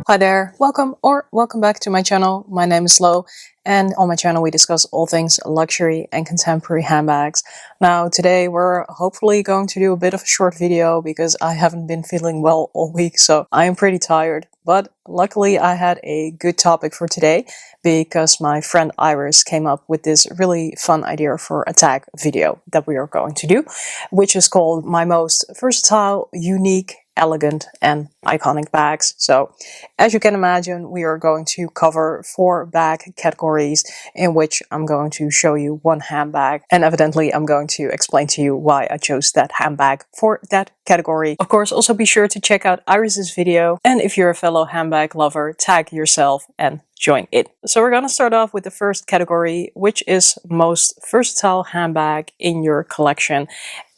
Hi there, welcome back to my channel. My name is Lo, and on my channel we discuss all things luxury and contemporary handbags. Now today we're hopefully going to do a bit of a short video because I haven't been feeling well all week, so I am pretty tired. But luckily I had a good topic for today because my friend Iris came up with this really fun idea for a tag video that we are going to do, which is called My Most Versatile, Unique, Elegant and Iconic Bags. So as you can imagine, we are going to cover 4 bag categories in which I'm going to show you one handbag, and evidently I'm going to explain to you why I chose that handbag for that category. Of course, also be sure to check out Iris's video, and if you're a fellow handbag lover, tag yourself and join it. So we're gonna start off with the first category, which is most versatile handbag in your collection.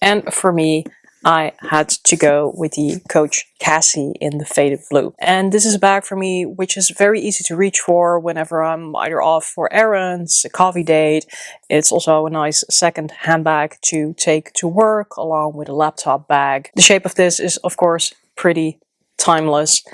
And for me, I had to go with the Coach Cassie in the faded blue. And this is a bag for me which is very easy to reach for whenever I'm either off for errands, a coffee date. It's also a nice second handbag to take to work along with a laptop bag. The shape of this is of course pretty timeless,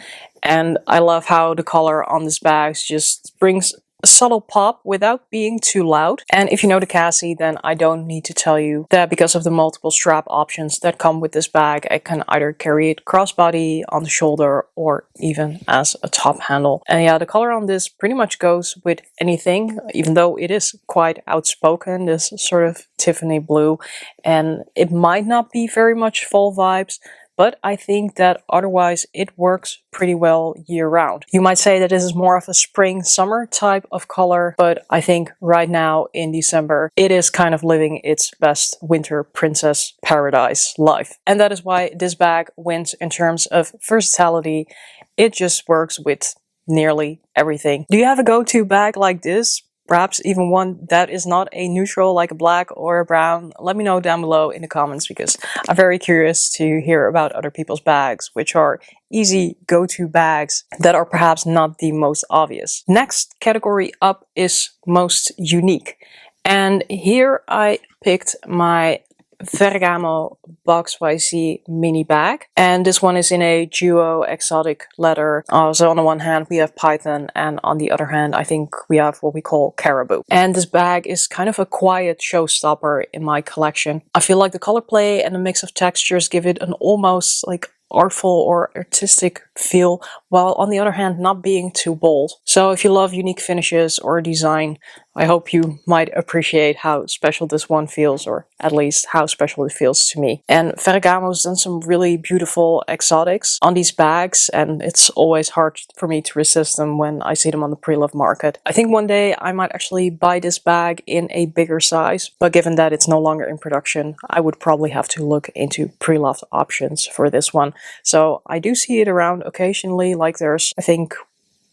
and I love how the color on this bag just brings a subtle pop without being too loud. And if you know the Cassie, then I don't need to tell you that because of the multiple strap options that come with this bag, I can either carry it crossbody, on the shoulder, or even as a top handle. And yeah, the color on this pretty much goes with anything, even though it is quite outspoken, this sort of Tiffany blue, and it might not be very much fall vibes, but I think that otherwise it works pretty well year round. You might say that this is more of a spring-summer type of color, but I think right now in December it is kind of living its best winter princess paradise life. And that is why this bag wins in terms of versatility. It just works with nearly everything. Do you have a go-to bag like this? Perhaps even one that is not a neutral like a black or a brown? Let me know down below in the comments because I'm very curious to hear about other people's bags, which are easy go-to bags that are perhaps not the most obvious. Next category up is most unique. And here I picked my Ferragamo Boxyz mini bag, and this one is in a duo exotic leather. So on the one hand we have python, and on the other hand I think we have what we call Karaboo. And this bag is kind of a quiet showstopper in my collection. I feel like the color play and the mix of textures give it an almost like artful or artistic feel, while on the other hand not being too bold. So if you love unique finishes or design, I hope you might appreciate how special this one feels, or at least how special it feels to me. And Ferragamo's done some really beautiful exotics on these bags, and it's always hard for me to resist them when I see them on the pre-loved market. I think one day I might actually buy this bag in a bigger size, but given that it's no longer in production, I would probably have to look into pre-loved options for this one. So I do see it around occasionally, like there's I think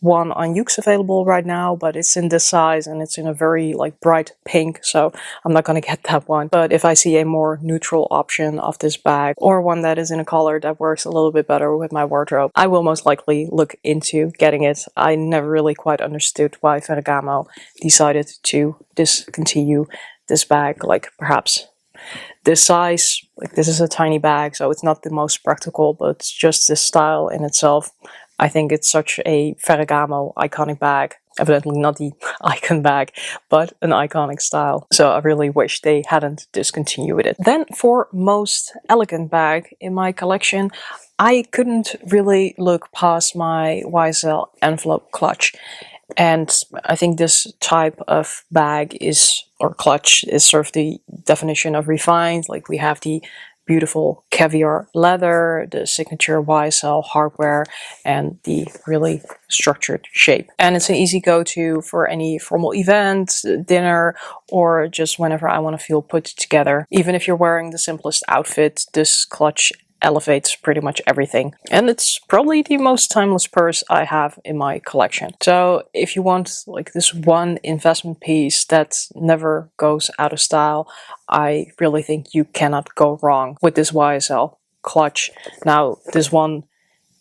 one on Yoox available right now, but it's in this size and it's in a very like bright pink, so I'm not gonna get that one. But if I see a more neutral option of this bag, or one that is in a color that works a little bit better with my wardrobe, I will most likely look into getting it. I never really quite understood why Ferragamo decided to discontinue this bag, like perhaps this size. Like this is a tiny bag, so it's not the most practical, but it's just this style in itself. I think it's such a Ferragamo iconic bag. Evidently not the icon bag, but an iconic style. So I really wish they hadn't discontinued it. Then for most elegant bag in my collection, I couldn't really look past my YSL envelope clutch. And I think this type of bag is, or clutch, is sort of the definition of refined. Like we have the beautiful caviar leather, the signature YSL hardware, and the really structured shape. And it's an easy go-to for any formal event, dinner, or just whenever I want to feel put together. Even if you're wearing the simplest outfit, this clutch elevates pretty much everything. And it's probably the most timeless purse I have in my collection. So if you want like this one investment piece that never goes out of style, I really think you cannot go wrong with this YSL clutch. Now this one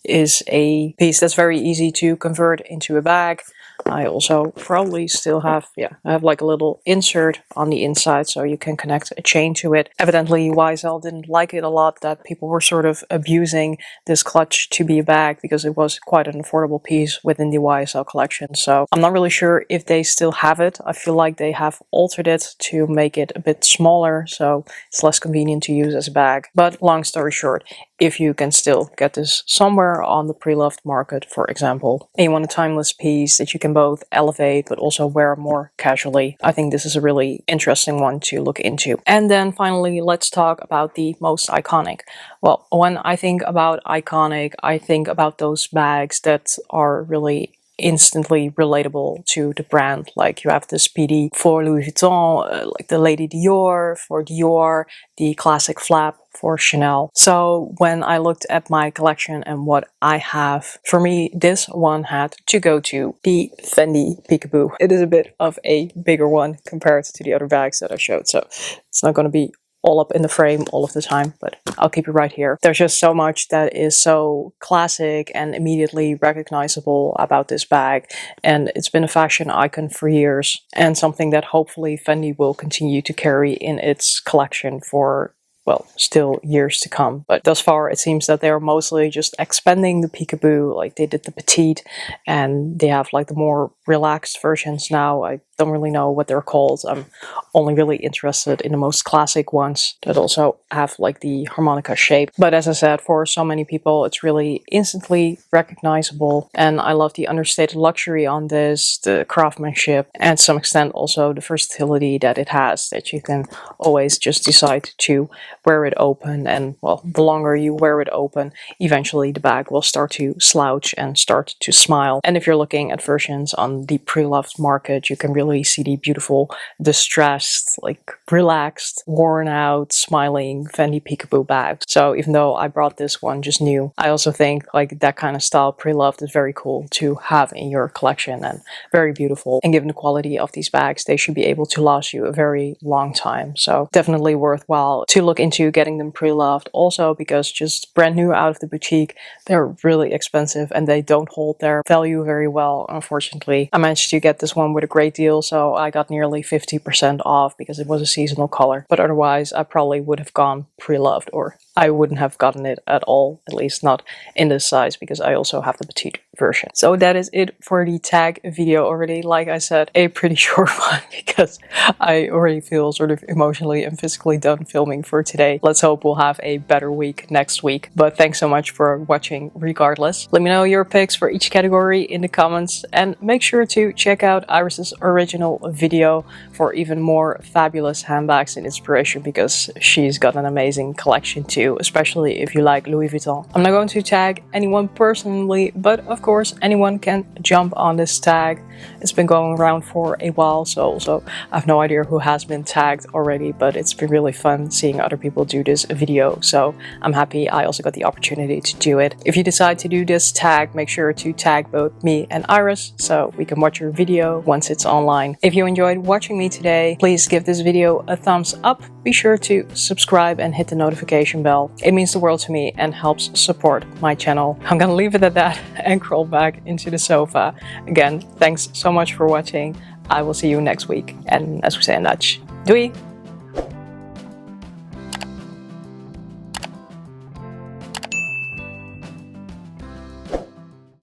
is a piece that's very easy to convert into a bag. I also probably still have, yeah, I have like a little insert on the inside so you can connect a chain to it. Evidently YSL didn't like it a lot that people were sort of abusing this clutch to be a bag, because it was quite an affordable piece within the YSL collection. So I'm not really sure if they still have it. I feel like they have altered it to make it a bit smaller, so it's less convenient to use as a bag. But long story short, if you can still get this somewhere on the pre-loved market, for example, and you want a timeless piece that you can both elevate but also wear more casually, I think this is a really interesting one to look into. And then finally, let's talk about the most iconic. Well, when I think about iconic, I think about those bags that are really instantly relatable to the brand. Like you have the Speedy for Louis Vuitton, like the Lady Dior for Dior, the classic flap for Chanel. So when I looked at my collection and what I have, for me this one had to go to the Fendi Peekaboo. It is a bit of a bigger one compared to the other bags that I showed, so it's not going to be all up in the frame all of the time, but I'll keep it right here. There's just so much that is so classic and immediately recognizable about this bag, and it's been a fashion icon for years, and something that hopefully Fendi will continue to carry in its collection for, well, still years to come. But thus far it seems that they're mostly just expanding the Peekaboo. Like they did the petite, and they have like the more relaxed versions now. I don't really know what they're called. I'm only really interested in the most classic ones that also have like the harmonica shape. But as I said, for so many people it's really instantly recognizable, and I love the understated luxury on this, the craftsmanship, and to some extent also the versatility that it has, that you can always just decide to wear it open, and well, the longer you wear it open, eventually the bag will start to slouch and start to smile. And if you're looking at versions on the pre-loved market, you can really see the beautiful, distressed, like relaxed, worn out, smiling Fendi Peekaboo bags. So even though I brought this one just new, I also think like that kind of style pre-loved is very cool to have in your collection and very beautiful. And given the quality of these bags, they should be able to last you a very long time. So definitely worthwhile to look into getting them pre-loved. Also because just brand new out of the boutique, they're really expensive and they don't hold their value very well, unfortunately. I managed to get this one with a great deal, so I got nearly 50% off because it was a seasonal color. But otherwise I probably would have gone pre-loved, or I wouldn't have gotten it at all, at least not in this size, because I also have the petite version. So that is it for the tag video already. Like I said, a pretty short one because I already feel sort of emotionally and physically done filming for today. Let's hope we'll have a better week next week. But thanks so much for watching regardless. Let me know your picks for each category in the comments, and make sure to check out Iris's original video for even more fabulous handbags and inspiration, because she's got an amazing collection too, especially if you like Louis Vuitton. I'm not going to tag anyone personally, but of course anyone can jump on this tag. It's been going around for a while, so I have no idea who has been tagged already, but it's been really fun seeing other people do this video, so I'm happy I also got the opportunity to do it. If you decide to do this tag, make sure to tag both me and Iris so we can watch your video once it's online. If you enjoyed watching me today, please give this video a thumbs up. Be sure to subscribe and hit the notification bell. It means the world to me and helps support my channel. I'm gonna leave it at that and crawl back into the sofa. Again, thanks so much for watching. I will see you next week. And as we say in Dutch, doei!